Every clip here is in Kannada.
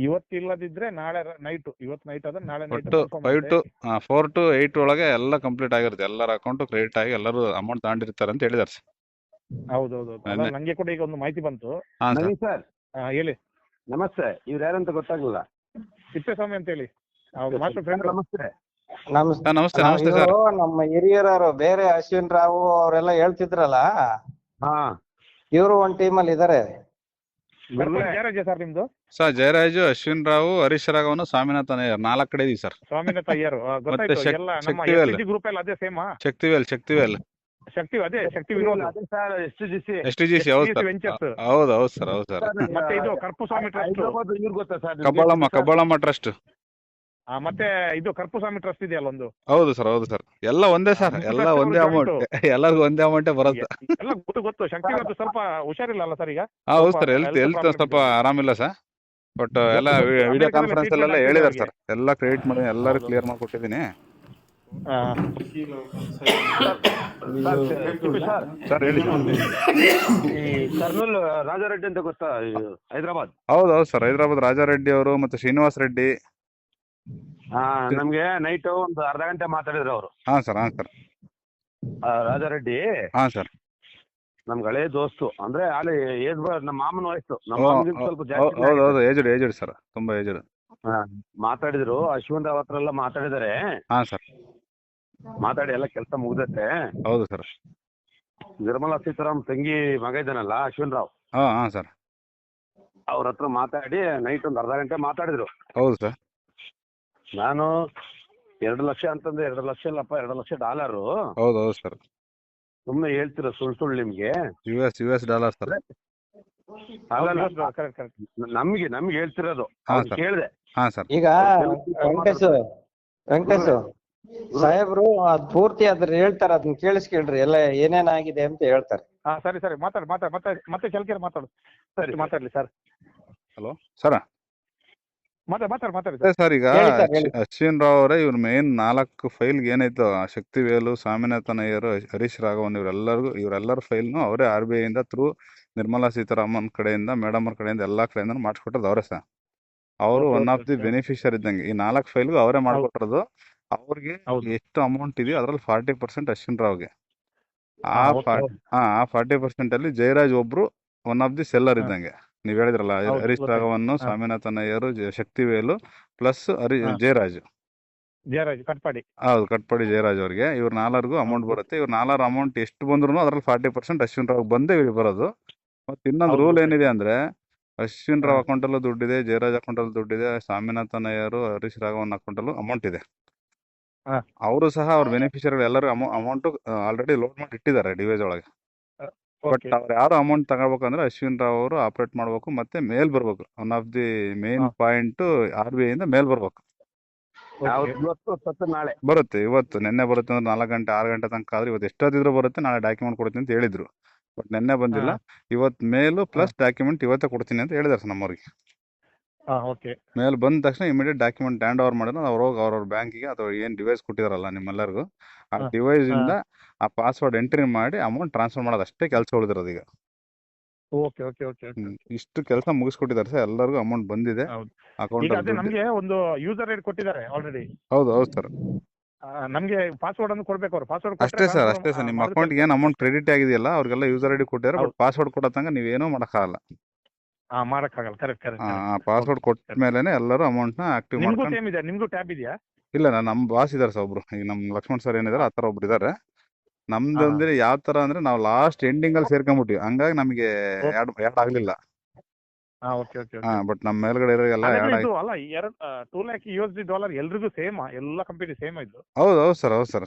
ಇವತ್ತು ಇಲ್ಲದಿದ್ರೆ ನಾಳೆ ನೈಟ್, ಇವತ್ತು ನೈಟ್ ಆದ್ರೆ ನಾಳೆ ನೈಟ್ ಒಟ್ಟು ಕನ್ಫರ್ಮ್ ಆಗುತ್ತೆ. 4 to 8 ಒಳಗೆ ಎಲ್ಲ ಕಂಪ್ಲೀಟ್ ಆಗಿರುತ್ತೆ, ಎಲ್ಲರ ಅಕೌಂಟು ಕ್ರೆಡಿಟ್ ಆಗಿ ಎಲ್ಲರೂ ಅಮೌಂಟ್ ತಗೊಂಡಿರ್ತಾರೆ ಅಂತ ಹೇಳಿದಾರೆ ಸರ್. ಹೌದೌದು, ಅಲ್ಲ ನೆನ್ನೆ ನಂಗೆ ಕೂಡ ಈಗ ಒಂದು ಮಾಹಿತಿ ಬಂತು. ಹಾಂ ಸರ್. ನವೀನ್ ಸರ್ ಹೇಳಿ. ನಮಸ್ತೆ, ಇವ್ರು ಯಾರಂತ ಗೊತ್ತಾಗಲಿಲ್ಲ. ತಿಪ್ಪೇಸ್ವಾಮಿ ಅಂತ ಹೇಳಿ, ಅವ್ರ ಮಾಸ್ಟರ್ ಫ್ರೆಂಡ್. ನಮಸ್ತೆ. ನಮಸ್ತೆ ನಮಸ್ತೆ ಸರ್. ನಮ್ಮ ಹಿರಿಯರು ಬೇರೆ ಅಶ್ವಿನ್ ರಾವ್ ಅವರೆಲ್ಲ ಹೇಳ್ತಿದ್ರಲ್ಲ, ಹಾ ಇವರು ಒಂದ್ ಟೀಮಲ್ಲಿ ಇದಾರೆ. ಜಯರಾಜ ಸರ್ ನಿಮ್ದು? ಸರ್ ಜಯರಾಜು, ಅಶ್ವಿನ್ ರಾವ್, ಹರೀಶ್ ರಾಘವನು, ಸ್ವಾಮಿನಾಥನ್ ಅಯ್ಯರ್ 4 ಕಡೆ ಇದೀವಿ ಸರ್. ಸ್ವಾಮಿನಾಥ ಅಯ್ಯರು ಗೊತ್ತಾಯ್ತು. ಮತ್ತೆ ಎಲ್ಲ ನಮ್ಮ ಶಕ್ತಿವೇಲ್. ಗ್ರೂಪ್ ಎಲ್ಲ ಅದೇ ಸೇಮಾ? ಶಕ್ತಿವೇಲ್ ಅದೇ ಶಕ್ತಿ ವಿನೋದ್, ಅದೇ ಸರ್ STGC. ಹೌದು ಸರ್, ವೆಂಚರ್ಸ್. ಹೌದು ಸರ್, ಹೌದು ಸರ್. ಮತ್ತೆ ಇದು ಕರ್ಪುಸ್ವಾಮಿ ಟ್ರಸ್ಟ್, ಇವ್ರು ಗೊತ್ತಾ ಸರ್? ಕಬ್ಬಾಳಮ್ಮ ಟ್ರಸ್ಟ್. ಮತ್ತೆ ಇದು ಕರ್ಪುಸ್ವಾಮಿ ಟ್ರಸ್ಟ್ ಇದೆಯಲ್ಲ ಒಂದು. ಹೌದು ಸರ್, ಹೌದು ಸರ್. ಎಲ್ಲ ಒಂದೇ ಸರ್, ಎಲ್ಲ ಒಂದೇ ಅಮೌಂಟ್, ಎಲ್ಲರಿಗೂ ಒಂದೇ ಅಮೌಂಟೇ ಬರುತ್ತೆ. ಎಲ್ಲ ಗೊತ್ತು. ಶಕ್ತಿ ಇವತ್ತು ಸ್ವಲ್ಪ ಹುಷಾರಿಲ್ಲ ಅಲ್ಲ ಸರ್ ಈಗ? ಹೌದು ಸರ್, ಹೆಲ್ತ್ ಸ್ವಲ್ಪ ಆರಾಮಿಲ್ಲ ಸರ್. ಬಟ್ ಎಲ್ಲ ವಿಡಿಯೋ ಕಾನ್ಫರೆನ್ಸ್ ಅಲ್ಲೆಲ್ಲ ಹೇಳಿದಾರೆ ಸರ್, ಎಲ್ಲ ಕ್ರೆಡಿಟ್ ಮಾಡಿ ಎಲ್ಲರೂ ಕ್ಲಿಯರ್ ಮಾಡ್ಕೊಟ್ಟಿದ್ದೀನಿ ಸರ್. ಹೇಳಿ ಈ ಕರ್ನೂಲ್ ರಾಜಾರೆಡ್ಡಿ ಅಂತ ಗೊತ್ತಾ, ಹೈದರಾಬಾದ್? ಹೌದು ಸರ್, ಹೈದರಾಬಾದ್ ರಾಜಾರೆಡ್ಡಿ ಅವರು ಮತ್ತೆ ಶ್ರೀನಿವಾಸ್ ರೆಡ್ಡಿ. ನಮ್ಗೆ ನೈಟ್ ಒಂದು ಅರ್ಧ ಗಂಟೆ ಮಾತಾಡಿದ್ರು ಅವರು. ಹಾಂ ಸರ್. ರಾಜಾರೆಡ್ಡಿ ಹಾಂ ಸರ್. ನಮ್ಗೆ ಹಳೆ ದೋಸ್ತು, ಅಂದ್ರೆ ಅಲ್ಲಿ ಏಜ್ ನಮ್ಮ ಮಾಮನ ವಯಸ್ಸು, ನಮ್ಮ ಮಾಮನಿಗಿಂತ ಸ್ವಲ್ಪ ಜಾಸ್ತಿ. ಹೌದು, ಏಜ್ಡ್ ಸರ್, ತುಂಬಾ ಏಜ್ಡ್. ಮಾತಾಡಿದ್ರು, ಅಶ್ವಿನ್ ರಾವ್ ಹತ್ರ ಎಲ್ಲ ಮಾತಾಡಿದಾರೆ. ಹಾಂ ಸರ್. ಮಾತಾಡಿ ಎಲ್ಲ ಕೆಲಸ ಮುಗ್ದತ್ತೆ. ಹೌದು ಸರ್. ನಿರ್ಮಲಾ ಸೀತಾರಾಮ್ ತಂಗಿ ಮಗ ಇದ್ದಾನಲ್ಲ ಅಶ್ವಿನ್ ರಾವ್, ಹಾಂ ಸರ್. ಅವ್ರ ಹತ್ರ ಮಾತಾಡಿ ನೈಟ್ ಒಂದು ಅರ್ಧ ಗಂಟೆ ಮಾತಾಡಿದ್ರು. ಹೌದು ಸರ್. ನಾನು 2 ಲಕ್ಷ ಅಂತಂದ್ರೆ 2 ಲಕ್ಷ ಇಲ್ಲಪ್ಪ, $2 ಲಕ್ಷ. ಹೌದು ಸರ್. ಸುಮ್ನೆ ಹೇಳ್ತಿರೋ ಸುಳ್ಳು ನಿಮ್ಗೆ. US dollar sir. ನಮ್ಗೆ ಹೇಳ್ತಿರೋದು ಕೇಳಿದೆ. ಹಾಂ ಸರ್. ಈಗ ವೆಂಕಟೇಶ್ ಸಾಹೇಬ್ರು ಅದ್ ಪೂರ್ತಿ ಅದ್ರ ಹೇಳ್ತಾರ, ಅದನ್ನ ಕೇಳಿಸ್ಕೇಳ್ರಿ, ಎಲ್ಲ ಏನೇನಾಗಿದೆ ಅಂತ ಹೇಳ್ತಾರೆ. ಸರಿ ಮತ್ತೆ ಚಲ್ಕೆರೆ ಮಾತಾಡು. ಸರಿ ಮಾತಾಡ್ಲಿ ಸರ್. Hello sir. ಮಾತಾಡಿ ಸರ್. ಈಗ ಹೇಳಿ. ಅಶ್ವಿನ್ ರಾವ್ ಅವರೇ ಇವ್ರ ಮೇನ್ 4 ಫೈಲ್ಗೆ ಏನಾಯ್ತು, ಶಕ್ತಿವೇಲು, ಸ್ವಾಮಿನಾಥನ್ ಅಯ್ಯರು, ಹರೀಶ್ ರಾಘವನ್, ಇವರೆಲ್ಲರ ಫೈಲ್ನು ಅವರೇ RBI ಇಂದ ಥ್ರೂ ನಿರ್ಮಲಾ ಸೀತಾರಾಮನ್ ಕಡೆಯಿಂದ, ಮೇಡಮ್ ಅವ್ರ ಕಡೆಯಿಂದ, ಎಲ್ಲಾ ಕಡೆಯಿಂದ ಮಾಡ್ಕೊಟ್ಟದ್ದು ಅವರೇ ಸರ್. ಅವರು ಒನ್ ಆಫ್ ದಿ ಬೆನಿಫಿಷಿಯರ್ ಇದ್ದಂಗೆ. ಈ 4 ಫೈಲ್ಗೂ ಅವರೇ ಮಾಡ್ಕೊಟ್ಟಿರೋದು. ಅವ್ರಿಗೆ ಎಷ್ಟು ಅಮೌಂಟ್ ಇದೆಯೋ ಅದ್ರಲ್ಲಿ 40% ಅಶ್ವಿನ್ ರಾವ್ಗೆ. ಆ 40% ಅಲ್ಲಿ ಜಯರಾಜ್ ಒಬ್ರು ಒನ್ ಆಫ್ ದಿ ಸೆಲ್ಲರ್ ಇದ್ದಂಗೆ. ನೀವ್ ಹೇಳಿದ್ರಲ್ಲ, ಹರೀಶ್ ರಾಘವನ್, ಸ್ವಾಮಿನಾಥನ್ ಅಯ್ಯರು, ಶಕ್ತಿವೇಲು ಪ್ಲಸ್ ಜಯರಾಜ್ ಕಟ್ಪಾಡಿ. ಹೌದು, ಕಟ್ಪಾಡಿ ಜಯರಾಜ್ ಅವ್ರಿಗೆ. ಇವ್ರ 4 ಅಮೌಂಟ್ ಬರುತ್ತೆ. ಇವ್ರ 4 ಅಮೌಂಟ್ ಎಷ್ಟು ಬಂದ್ರು ಅದ್ರಲ್ಲಿ 40% ಅಶ್ವಿನ್ ರಾವ್ ಬಂದೇ ಇವ್ರಿಗೆ ಬರೋದು. ಮತ್ತೆ ಇನ್ನೊಂದು ರೂಲ್ ಏನಿದೆ ಅಂದ್ರೆ, ಅಶ್ವಿನ್ ರಾವ್ ಅಕೌಂಟಲ್ಲೂ ದುಡ್ಡಿದೆ, ಜಯರಾಜ್ ಅಕೌಂಟಲ್ಲೂ ದುಡ್ಡಿದೆ, ಸ್ವಾಮಿನಾಥನ್ ಅಯ್ಯರು, ಹರೀಶ್ ರಾಘವನ್ ಅಕೌಂಟಲ್ಲೂ ಅಮೌಂಟ್ ಇದೆ. ಅವರು ಸಹ ಅವ್ರ ಬೆನಿಫಿಷಿಯರಿ ಎಲ್ಲರೂ ಅಮೌಂಟ್ ಆಲ್ರೆಡಿ ಲೋಡ್ ಮಾಡಿ ಇಟ್ಟಿದ್ದಾರೆ ಡಿವೈಸ್ ಒಳಗೆ. ಬಟ್ ಅವ್ರು ಯಾರು ಅಮೌಂಟ್ ತಗೋಬೇಕಂದ್ರೆ ಅಶ್ವಿನ್ ರಾವ್ ಅವರು ಆಪರೇಟ್ ಮಾಡ್ಬೇಕು, ಮತ್ತೆ ಮೇಲ್ ಬರ್ಬೇಕು. One of the main point RBI ಇಂದ ಮೇಲ್ ಬರ್ಬೇಕು. ನಾಳೆ ಬರುತ್ತೆ, ನಿನ್ನೆ ಬರುತ್ತೆ ಅಂದ್ರೆ 4 ಗಂಟೆ 6 ಗಂಟೆ ತನಕ ಆದ್ರೆ, ಇವತ್ತು ಎಷ್ಟೊತ್ತಿದ್ರು ಬರುತ್ತೆ. ನಾಳೆ ಡಾಕ್ಯುಮೆಂಟ್ ಕೊಡ್ತೀನಿ ಅಂತ ಹೇಳಿದ್ರು, ಬಟ್ ನಿನ್ನೆ ಬಂದಿಲ್ಲ. ಇವತ್ತು ಮೇಲು ಪ್ಲಸ್ ಡಾಕ್ಯುಮೆಂಟ್ ಇವತ್ತೇ ಕೊಡ್ತೀನಿ ಅಂತ ಹೇಳಿದಾರೆ ಸರ್ ನಮ್ಮವ್ರಿಗೆ. ಮೇಲ್ ಬಂದ ತಕ್ಷಣ ಇಮಿಡಿಯೇಟ್ ಡಾಕ್ಯುಮೆಂಟ್ ಹ್ಯಾಂಡ್ ಓವರ್ ಮಾಡಿದ್ರೆ ಅವ್ರು ಹೋಗಿ ಅವ್ರವ್ರ ಬ್ಯಾಂಕಿಗೆ ಅಥವಾ ಏನ್ ಡಿವೈಸ್ ಕೊಟ್ಟಿದಾರಲ್ಲ ನಿಮ್ಮೆಲ್ಲರಿಗೂ, ಆ ಡಿವೈಸ್ ಇಂದ ಆ ಪಾಸ್ವರ್ಡ್ ಎಂಟ್ರಿ ಮಾಡಿ ಅಮೌಂಟ್ ಟ್ರಾನ್ಸ್ಫರ್ ಮಾಡೋದು ಅಷ್ಟೇ ಕೆಲಸ ಉಳಿದಿರೋದು ಈಗ. ಇಷ್ಟು ಕೆಲಸ ಮುಗಿಸ್ಕೊಟ್ಟಿದ್ದಾರೆ ಸರ್, ಎಲ್ಲರಿಗೂ ಅಮೌಂಟ್ ಬಂದಿದೆ ಅಕೌಂಟ್. ನಮ್ಗೆ ಒಂದು ಯೂಸರ್ ಐಡಿ ಕೊಟ್ಟಿದ್ದಾರೆ ಆಲ್ರೆಡಿ. ಹೌದು ಸರ್. ನಮ್ಗೆ ಪಾಸ್ವರ್ಡ್ ಅನ್ನು ಕೊಡ್ಬೇಕು ಅವ್ರು. ಪಾಸ್ವರ್ಡ್ ಅಷ್ಟೇ ಸರ್. ನಿಮ್ಮ ಅಕೌಂಟ್ ಏನ್ ಅಮೌಂಟ್ ಕ್ರೆಡಿಟ್ ಆಗಿದೆಯಲ್ಲ ಅವ್ರಿಗೆಲ್ಲ ಯೂಸರ್ ಐಡಿ ಕೊಟ್ಟಿದ್ದಾರೆ. ಬಟ್ ಪಾಸ್ವರ್ಡ್ ಕೊಡೋ ತನಕ ನೀವೇನೂ ಮಾಡಕ್ಕಾಗಲ್ಲ. ಕರೆಕ್ಟ್. ಪಾಸ್ವರ್ಡ್ ಕೊಟ್ಟ ಮೇಲೆನೆ ಎಲ್ಲರೂ ಅಮೌಂಟ್ ನ ಆಕ್ಟಿವ್ ಮಾಡ್ಕೊಂಡು. ನಿಮ್ಗೂ ಟ್ಯಾಬ್ ಇದೆಯಾ? ಇಲ್ಲ, ನಮ್ ಬಾಸ್ ಇದಾರೆ ಸರ್ ಒಬ್ರು, ಈಗ ನಮ್ ಲಕ್ಷ್ಮಣ್ ಸರ್ ಏನಿದಾರೆ ಆತರ ಒಬ್ರು ಇದಾರೆ. ನಮ್ದು ಅಂದ್ರೆ ಯಾವ ತರ ಅಂದ್ರೆ ನಾವು ಲಾಸ್ಟ್ ಎಂಡಿಂಗ್ ಅಲ್ಲಿ ಸೇರ್ಕೊಂಡ್ಬಿಟ್ಟಿವಿ, ಹಂಗಾಗಿ ನಮಗೆ ಯಾಡ್ ಆಗ್ಲಿಲ್ಲ. ಬಟ್ ನಮ್ಮ ಮೇಲ್ಗಡೆ ಇರೋರಿಗೆಲ್ಲ ಅಲ್ಲ, $2 lakh ಎಲ್ರಿಗೂ ಸೇಮ್, ಎಲ್ಲ ಕಂಪನಿ ಸೇಮ್ ಆಯ್ತು. ಹೌದು sir.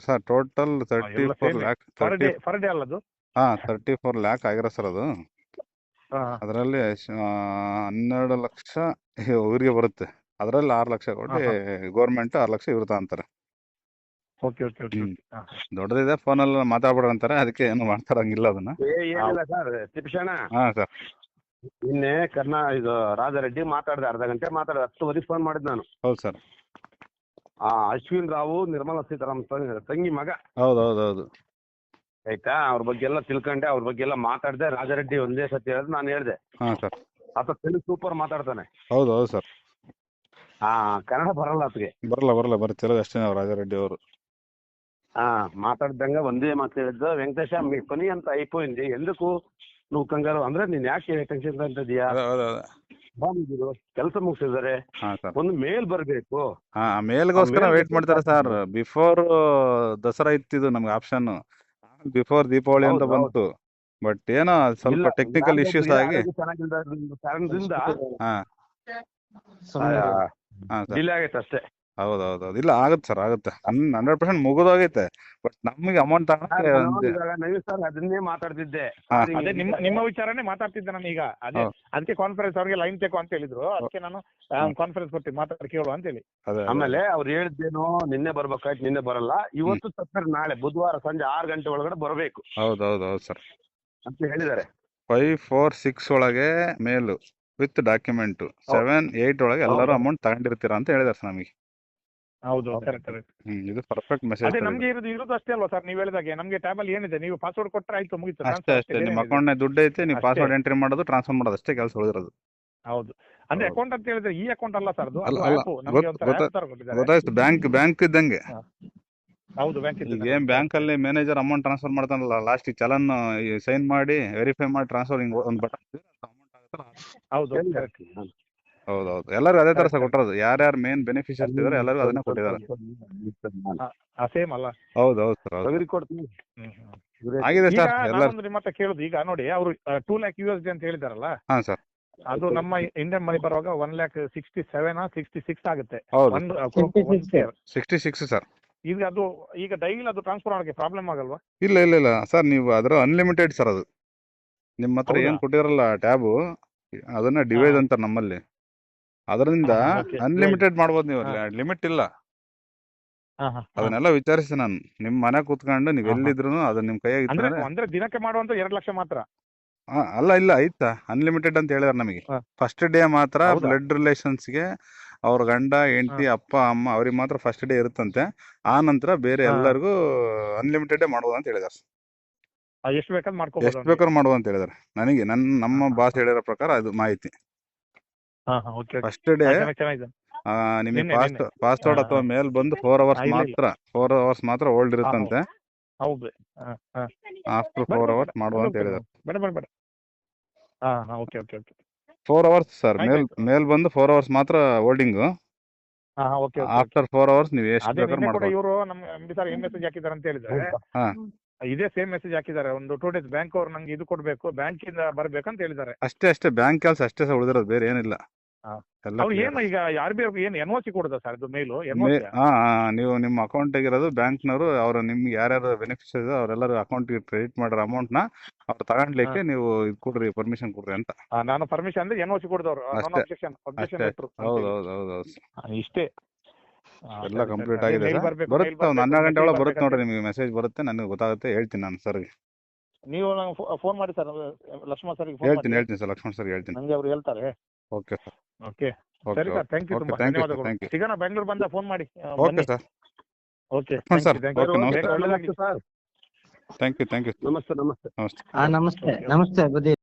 Total 34 lakh per day ಅಲ್ಲ ಅದು? 34 lakh ಆಗಿರೋ ಸರ್ ಅದು. ಅದರಲ್ಲಿ 12 ಲಕ್ಷ ಇವ್ರಿಗೆ ಬರುತ್ತೆ, ಅದರಲ್ಲಿ 6 ಲಕ್ಷ ಕೊಟ್ಟು ಗೌರ್ಮೆಂಟ್ 6 ಲಕ್ಷ ಇವ್ರು ಅಂತಾರೆ. ದೊಡ್ಡದಿದೆ, ಫೋನಲ್ಲಿ ಮಾತಾಡ್ಬಿಡ ಅಂತಾರೆ, ಅದಕ್ಕೆ ಏನು ಮಾಡ್ತಾರಂಗಿಲ್ಲ ಅದನ್ನ. ಏನಿಲ್ಲ ಸರ್ ತಿಪ್ಪೇಶಣ್ಣ. ಸರ್. ನಿನ್ನೆ ಇದು ರಾಜಾರೆಡ್ಡಿ ಮಾತಾಡಿದೆ, ಅರ್ಧ ಗಂಟೆ ಮಾತಾಡಿದೆ. 10 ಫೋನ್ ಮಾಡಿದ್ ನಾನು. ಹೌದು ಸರ್. ಅಶ್ವಿನ್ ರಾವ್ ನಿರ್ಮಲಾ ಸೀತಾರಾಮ್ ತಂಗಿ ಮಗ. ಹೌದು. ಆಯ್ತಾ, ಅವ್ರ ಬಗ್ಗೆ ಎಲ್ಲ ತಿಳ್ಕೊಂಡೆ, ಅವ್ರ ಬಗ್ಗೆ ಎಲ್ಲ ಮಾತಾಡಿದೆ. ರಾಜಾರೆಡ್ಡಿ ಒಂದೇ ಸತಿ ಹೇಳಿದ್ ನಾನು ಹೇಳ್ದೆ. ಸರ್. ಆತ ತೆಲುಗು ಸೂಪರ್ ಮಾತಾಡ್ತಾನೆ. ಹೌದು ಹೌದು ಸರ್. ಕನ್ನಡ ಬರಲ್ಲ ಆತಗೆ. ಬರಲ್ಲ ಬರೀ ತೆಲುಗು ಅಷ್ಟೇ ನಾವು ರಾಜಾరెడ్డి ಅವರು. మాట్లాడదంగా వందే మాట్లాడద్దు వెంకటేశ మీ పని అంతా అయిపోయింది, ఎందుకు నువ్వు కంగారు ಅಂದ್ರೆ ನೀನ್ ಯಾಕೆ ಟೆನ್ಷನ್ ಅಂತಿದ್ಯಾ? ಕೆಲಸ ಮುಗಿಸಿದಾರೆ, ಒಂದು ಮೇಲ್ ಬರ್ಬೇಕು. ಮೇಲ್ಗೋಸ್ಕರ ವೇಟ್ ಮಾಡ್ತಾರೆ ಸರ್. ಬಿಫೋರ್ ದಸರಾ ಇತ್ತಿದು ನಮ್ಗೆ ಆಪ್ಷನ್, ಬಿಫೋರ್ ದೀಪಾವಳಿ ಅಂತ ಬಂತು. ಬಟ್ ಏನೋ ಸ್ವಲ್ಪ ಟೆಕ್ನಿಕಲ್ ಇಶ್ಯೂಸ್ ಆಗಿ ಕಾರಣದಿಂದ ಸರ್ ಡಿಲೇ ಆಗೈತೆ ಅಷ್ಟೇ. ಹೌದೌದು. ಇಲ್ಲ ಆಗುತ್ತೆ ಸರ್, ಆಗುತ್ತೆ. 100% ಮುಗಿದೋಗೈತೆ. ಬಟ್ ನಮಗೆ ಅಮೌಂಟ್ ನವೀನ್ ಸರ್ ಅದನ್ನೇ ಮಾತಾಡ್ತಿದ್ದೆ. ಅದೇ ನಿಮ್ಮ ವಿಚಾರನೇ ಮಾತಾಡ್ತಿದ್ದೆ ನಾನು ಈಗ. ಅದೇ ಅದಕ್ಕೆ ಕಾನ್ಫರೆನ್ಸ್ ಅವ್ರಿಗೆ ಲೈನ್ ತೆಗೋ ಅಂತ ಹೇಳಿದ್ರು. ಅದಕ್ಕೆ ನಾನು ಕಾನ್ಫರೆನ್ಸ್ ಕೊಡ್ತೀನಿ, ಮಾತಾಡಿ ಕೇಳು ಅಂತ ಹೇಳಿ. ಆಮೇಲೆ ಅವ್ರು ಹೇಳಿದ್ದೇನೋ ನಿನ್ನೆ ಬರ್ಬೇಕಾಯ್ತು, ನಿನ್ನೆ ಬರಲ್ಲ, ಇವತ್ತು ತಪ್ಪರೆ ನಾಳೆ ಬುಧವಾರ ಸಂಜೆ 6 ಗಂಟೆ ಒಳಗಡೆ ಬರಬೇಕು. ಹೌದೌದು ಸರ್ ಅಂತ ಹೇಳಿದ್ದಾರೆ. 5-4-6 ಒಳಗೆ ಮೇಲು ವಿತ್ ಡಾಕ್ಯುಮೆಂಟ್, 7-8 ಒಳಗೆ ಎಲ್ಲರೂ ಅಮೌಂಟ್ ತಗೊಂಡಿರ್ತೀರಾ ಅಂತ ಹೇಳಿದಾರೆ ಸರ್ ನಮಗೆ. ಹೌದು, ಕರೆಕ್ಟ್. ಇದು ಪರ್ಫೆಕ್ಟ್ ಮೆಸೇಜ್. ಅದೇ ನಮ್ಗೆ ಇರೋದು ಅಷ್ಟೇ ಅಲ್ವಾ ಸರ್, ನೀವು ಹೇಳಿದಾಗೆ ನಮ್ಗೆ ಟ್ಯಾಬಲ್ ಏನಿದೆ, ನೀವು ಪಾಸ್ವರ್ಡ್ ಕೊಟ್ಟರೆ ಆಯ್ತು, ಮುಗಿತು. ಅಷ್ಟೇ. ನಿಮ್ಮ ಅಕೌಂಟ್ ನ ದುಡ್ಡು ಐತೆ, ನೀವು ಪಾಸ್ವರ್ಡ್ ಎಂಟ್ರಿ ಮಾಡೋದು, ಟ್ರಾನ್ಸ್ಫರ್ ಮಾಡೋದು ಅಷ್ಟೇ ಕೆಲಸ ಉಳಿದಿರೋದು. ಹೌದು, ಅಂದ್ರೆ ಅಕೌಂಟ್ ಅಂತ ಹೇಳಿದ್ರೆ ಈ ಅಕೌಂಟ್ ಅಲ್ಲ ಸರ್, ಗೊತ್ತಾಯ್ತು. ಬ್ಯಾಂಕ್ ಇದ್ದಂಗೆ. ಹೌದು, ಏನ್ ಬ್ಯಾಂಕ್ ಅಲ್ಲಿ ಮ್ಯಾನೇಜರ್ ಅಮೌಂಟ್ ಟ್ರಾನ್ಸ್ಫರ್ ಮಾಡ್ತಾನಲ್ಲ, ಲಾಸ್ಟ್ ಚಲನ್ ಸೈನ್ ಮಾಡಿ ವೆರಿಫೈ ಮಾಡಿ ಟ್ರಾನ್ಸ್ಫರ್ ಒಂದು ಬಟನ್ ಅಮೌಂಟ್ ಆಗುತ್ತಲ್ಲ. ಹೌದೌದು, ಎಲ್ಲರೂ ಅದೇ ತರ ಕೊಟ್ಟಿರೋದು. ಯಾರ್ಯಾರು ಮೇನ್ ಬೆನಿಫಿಷಿಯರ್ಸ್ ಇದಾರೆ ಎಲ್ಲರಿಗೂ ಅದನ್ನೇ ಕೊಟ್ಟಿದ್ದಾರೆ. ಸೇಮ್ ಅಲ್ಲ? ಹೌದೌದು ಸರ್, ಆಗಿದೆ ಸರ್. ನಿಮ್ಮ ಹತ್ರ ಕೇಳುದು ಈಗ ನೋಡಿ, ಅವರು 2 lakh USD ಅಂತ ಹೇಳಿದಾರಲ್ಲ. ಹಾ ಸರ್, ಅದು ನಮ್ಮ ಇಂಡಿಯನ್ ಮನಿ ಬರುವಾಗ 1,67,66 ಆಗುತ್ತೆ. 66 ಸರ್. ಈಗ ಡೈಲಿ ಅದು ಟ್ರಾನ್ಸ್ಫರ್ ಮಾಡೋಕೆ ಪ್ರಾಬ್ಲಮ್ ಆಗಲ್ವಾ? ಇಲ್ಲ ಸರ್, ನೀವು ಅದರ ಅನ್ಲಿಮಿಟೆಡ್ ಸರ್. ಅದು ನಿಮ್ಮ ಹತ್ರ ಏನ್ ಕೊಟ್ಟಿರಲ್ಲ ಟ್ಯಾಬು, ಅದನ್ನ ಡಿವೈಸ್ ಅಂತಾರೆ ನಮ್ಮಲ್ಲಿ. ಅದರಿಂದ ಅನ್ಲಿಮಿಟೆಡ್ ಮಾಡ್ಬೋದು ನೀವು, ಲಿಮಿಟ್ ಇಲ್ಲ. ಅದನ್ನೆಲ್ಲ ವಿಚಾರಿಸಿ ನಾನು. ನಿಮ್ ಮನೆ ಕೂತ್ಕೊಂಡು ನೀವ್ ಎಲ್ಲಿದ್ರು ಅದು ನಿಮ್ ಕೈಯಾಗ ಅಂದ್ರೆ ದಿನಕ್ಕೆ ಮಾಡುವಂತ 2 ಲಕ್ಷ ಮಾತ್ರ ಇಲ್ಲ ಆಯ್ತಾ, ಅನ್ಲಿಮಿಟೆಡ್ ಅಂತ ಹೇಳಿದಾರೆ ನಮಗೆ. ಫಸ್ಟ್ ಡೇ ಮಾತ್ರ ಬ್ಲಡ್ ರಿಲೇಷನ್ಸ್ಗೆ ಅವ್ರ ಗಂಡ ಹೆಂಡತಿ ಅಪ್ಪ ಅಮ್ಮ ಅವ್ರಿಗೆ ಮಾತ್ರ ಫಸ್ಟ್ ಡೇ ಇರುತ್ತಂತೆ. ಆ ನಂತರ ಬೇರೆ ಎಲ್ಲರಿಗೂ ಅನ್ಲಿಮಿಟೆಡ್ ಮಾಡ್ಬೋದು ಅಂತ ಹೇಳಿದಾರೆ. ಎಷ್ಟು ಬೇಕಾದ್ರೂ ಮಾಡ್ಬೋದು ಅಂತ ಹೇಳಿದಾರೆ ನನಗೆ. ನಮ್ಮ ಬಾಸ್ ಹೇಳಿರೋ ಪ್ರಕಾರ ಅದು ಮಾಹಿತಿ. ಫಸ್ಟ್ ಡೇ ನಿಮಗೆ ಪಾಸ್ವರ್ಡ್ ಅಥವಾ ಮೇಲ್ ಬಂದು 4 ಅವರ್ಸ್ ಮಾತ್ರ ಹೋಲ್ಡ್ ಇರುತ್ತಂತೆ. ಆಫ್ಟರ್ 4 ಅವರ್ಸ್ ಮಾಡುವ ಅಂತ ಹೇಳಿದಾರೆ. 4 ಅವರ್ಸ್ ಸರ್, ಮೇಲ್ ಬಂದು 4 ಅವರ್ಸ್ ಮಾತ್ರ ಹೋಲ್ಡಿಂಗ್. ಆಫ್ಟರ್ 4 ಅವರ್ಸ್ ನೀವು ಎಷ್ಟು ಬೇಕಾದ್ರೂ ಮಾಡ್ಬೋದು. ಇವರು ನಮ್ಗೆ ಸರ್ ಏನ್ ಮೆಸೇಜ್ ಹಾಕಿದಾರೆ ಅಂತ ಹೇಳಿದ್ರೆ, ಇದೇ ಸೇಮ್ ಮೆಸೇಜ್ ಹಾಕಿದ್ದಾರೆ. ಒಂದು 2 days ಬ್ಯಾಂಕ್ ಅವ್ರು ನಂಗೆ ಇದು ಕೊಡ್ಬೇಕು, ಬ್ಯಾಂಕ್ ಇಂದ ಬರ್ಬೇಕಂತ ಹೇಳಿದ್ದಾರೆ. ಅಷ್ಟೇ ಬ್ಯಾಂಕ್ ಕೆಲಸ ಅಷ್ಟೇ ಸರ್ ಉಳಿದಿರೋದು, ಬೇರೆ ಏನಿಲ್ಲ. ಏನು ಈಗ RBI ಏನು NOC ಕೊಡುದ ಸರ್ ಅದು ಮೇಲು? ನೀವು ನಿಮ್ಮ ಅಕೌಂಟ್ ಆಗಿರೋದು ಬ್ಯಾಂಕ್ನವರು ಅವರು ನಿಮ್ಗೆ ಯಾರ್ಯಾರು ಬೆನಿಫಿಷರಿ ಅವರೆಲ್ಲರೂ ಅಕೌಂಟ್ ಕ್ರೆಡಿಟ್ ಮಾಡಿರೋ ಅಮೌಂಟ್ ನ ಅವ್ರು ತಗೊಂಡ್ಲಿಕ್ಕೆ ನೀವು ಇದು ಕೊಡ್ರಿ, ಪರ್ಮಿಷನ್ ಕೊಡ್ರಿ ಅಂತ. ನಾನು ಪರ್ಮಿಷನ್ ಅಂದ್ರೆ NOC ಕೊಡಿದವರು. ಹೌದು ಇಷ್ಟೇ, ಎಲ್ಲ ಕಂಪ್ಲೀಟ್ ಆಗಿದೆ ಸರ್. ಬರುತ್ತೆ, ಒಂದು 12 ಗಂಟೆ ಒಳಗೆ ಬರುತ್ತೆ ನೋಡ್ರಿ, ನಿಮಗೆ ಮೆಸೇಜ್ ಬರುತ್ತೆ, ನನಗೆ ಗೊತ್ತಾಗುತ್ತೆ, ಹೇಳ್ತೀನಿ ನಾನು ಸರ್ಗೆ. ನೀವು ನಂಗೆ ಫೋನ್ ಮಾಡಿ ಸರ್, ಲಕ್ಷ್ಮಣ್ ಸರ್ಗೆ ಹೇಳ್ತೀನಿ ಸರ್, ಲಕ್ಷ್ಮಣ್ ಸರ್ಗೆ ಹೇಳ್ತೀನಿ. ನಂಗೆ ಅವ್ರು ಹೇಳ್ತಾರೆ. ಓಕೆ ಸರ್, ಓಕೆ ಸರಿ ಸರ್, ಥ್ಯಾಂಕ್ ಯು, ತುಂಬಾ ಧನ್ಯವಾದಗಳು. ಈಗ ನಾ ಬೆಂಗಳೂರು ಬಂದ ಫೋನ್ ಮಾಡಿ. Okay sir, okay sir, thank you. ನಮಸ್ತೆ. ನಮಸ್ತೆ. ನಮಸ್ತೆ.